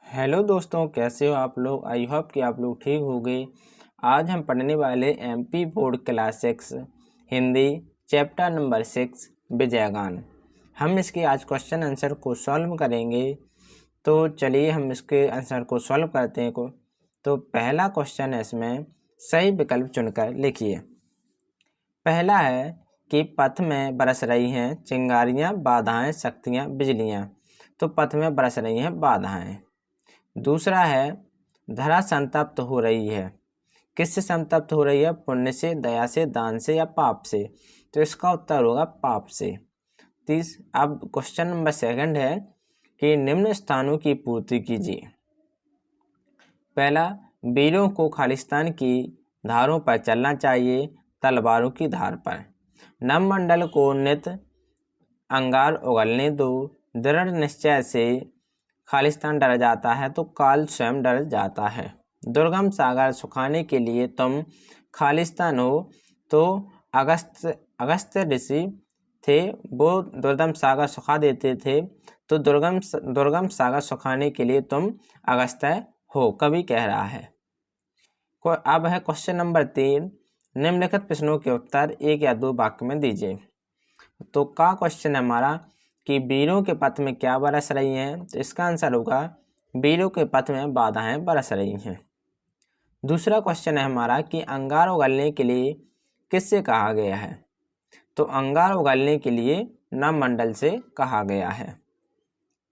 Hello दोस्तों, कैसे हो आप लोग। आई होप कि आप लोग ठीक होंगे। आज हम पढ़ने वाले MP board class 6 Hindi chapter number 6 विजयगान। हम इसके आज क्वेश्चन आंसर को सॉल्व करेंगे। तो चलिए हम इसके आंसर को सॉल्व करते हैं। तो पहला क्वेश्चन है, इसमें सही विकल्प चुनकर लिखिए। पहला है कि पथ में बरस रही हैं चिंगारियाँ, बाधाएं, शक्तियाँ, बिजलियाँ। तो पथ में बरस रही हैं बाधाएं। दूसरा है धरा संतप्त हो रही है। किससे संतप्त हो रही है? पुण्य से, दया से, दान से या पाप से। तो इसका उत्तर होगा पाप से। अब क्वेश्चन नंबर 2 है कि निम्न स्थानों की पूर्ति कीजिए। पहला, वीरों को खालिस्तान की धारों पर चलना चाहिए, तलवारों की धार पर। नवमंडल को नित अंगार उगलने दो, दृढ़ निश्चय से खालिस्तान डर जाता है तो काल स्वयं डर जाता है। दुर्गम सागर सुखाने के लिए तुम खालिस्तान हो। तो अगस्त्य ऋषि थे, वो दुर्गम सागर सुखा देते थे। तो दुर्गम सागर सुखाने के लिए तुम अगस्त्य हो, कवि कह रहा है। अब है क्वेश्चन नंबर 3। निम्नलिखित प्रश्नों के उत्तर 1 या 2 वाक्य में दीजिए। तो का क्वेश्चन है हमारा कि वीरों के पथ में क्या बरस रही हैं। तो इसका आंसर होगा वीरों के पथ में बाधाएं बरस रही हैं। दूसरा क्वेश्चन है हमारा कि अंगार उगलने के लिए किससे कहा गया है। तो अंगार उगलने के लिए नवमंडल से कहा गया है।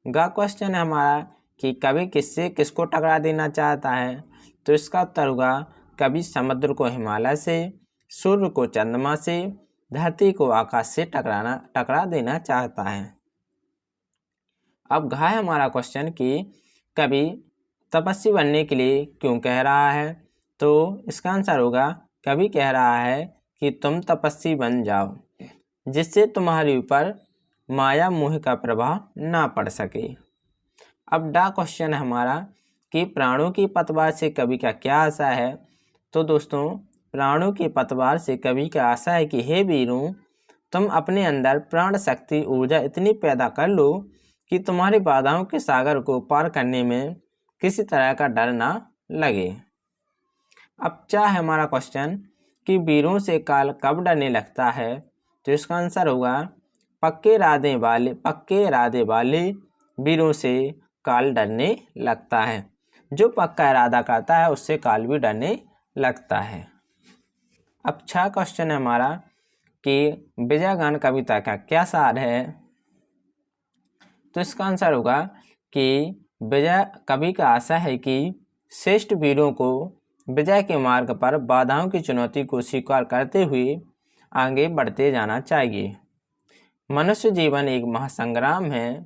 गा क्वेश्चन है हमारा कि कवि किसको टकरा देना चाहता है। तो इसका उत्तर होगा कवि समुद्र को हिमालय से, सूर्य को चंद्रमा से, धरती को आकाश से टकरा देना चाहता है। अब घा है हमारा क्वेश्चन कि कवि तपस्वी बनने के लिए क्यों कह रहा है। तो इसका आंसर होगा कवि कह रहा है कि तुम तपस्वी बन जाओ, जिससे तुम्हारे ऊपर माया मोह का प्रभाव ना पड़ सके। अब डा क्वेश्चन है हमारा कि प्राणों की पतवार से कवि का क्या आशा है। तो दोस्तों, प्राणों की पतवार से कवि का आशा है कि हे वीरों, तुम अपने अंदर प्राण शक्ति ऊर्जा इतनी पैदा कर लो कि तुम्हारी बाधाओं के सागर को पार करने में किसी तरह का डर ना लगे। अब क्या है हमारा क्वेश्चन कि वीरों से काल कब डरने लगता है। तो इसका आंसर होगा पक्के इरादे वाले वीरों से काल डरने लगता है। जो पक्का इरादा करता है उससे काल भी डरने लगता है। अब 6 क्वेश्चन है हमारा कि विजयगान कविता का क्या सार है। तो इसका आंसर होगा कि विजय कवि का आशा है कि श्रेष्ठ वीरों को विजय के मार्ग पर बाधाओं की चुनौती को स्वीकार करते हुए आगे बढ़ते जाना चाहिए। मनुष्य जीवन एक महासंग्राम है।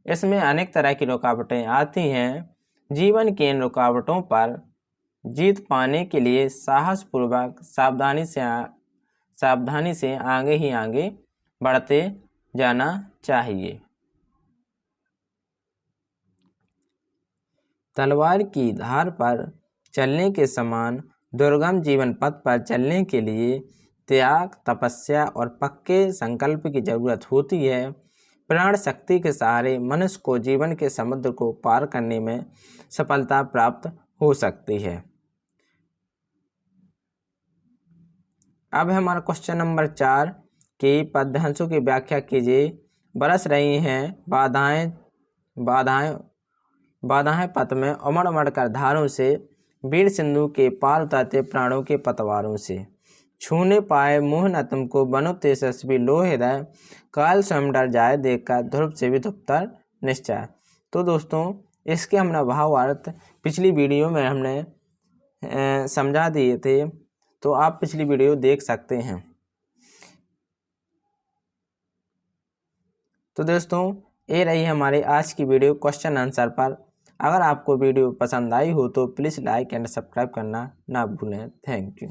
इसमें अनेक तरह की रुकावटें आती हैं। जीवन की इन रुकावटों पर जीत पाने के लिए साहसपूर्वक सावधानी से आगे बढ़ते जाना चाहिए। तलवार की धार पर चलने के समान दुर्गम जीवन पथ पर चलने के लिए त्याग, तपस्या और पक्के संकल्प की जरूरत होती है। प्राण शक्ति के सहारे मनुष्य को जीवन के समुद्र को पार करने में सफलता प्राप्त हो सकती है। अब है हमारा क्वेश्चन नंबर 4 कि पद्यांशों की व्याख्या कीजिए। बरस रही हैं बाधाएं पथ में उमड़ कर धारों से, वीर सिंधु के पार उतरते प्राणों के पतवारों से। छूने पाए मुँह न तुमको, बनो तेजस्वी लो हृदय, काल स्वयं डर जाए देखकर ध्रुव से भी ध्रुवतर निश्चय। तो दोस्तों, इसके हमने भावार्थ पिछली वीडियो में हमने समझा दिए थे, तो आप पिछली वीडियो देख सकते हैं। तो दोस्तों, ये रही हमारी आज की वीडियो क्वेश्चन आंसर पर। अगर आपको वीडियो पसंद आई हो तो प्लीज़ लाइक एंड सब्सक्राइब करना ना भूलें। Thank you.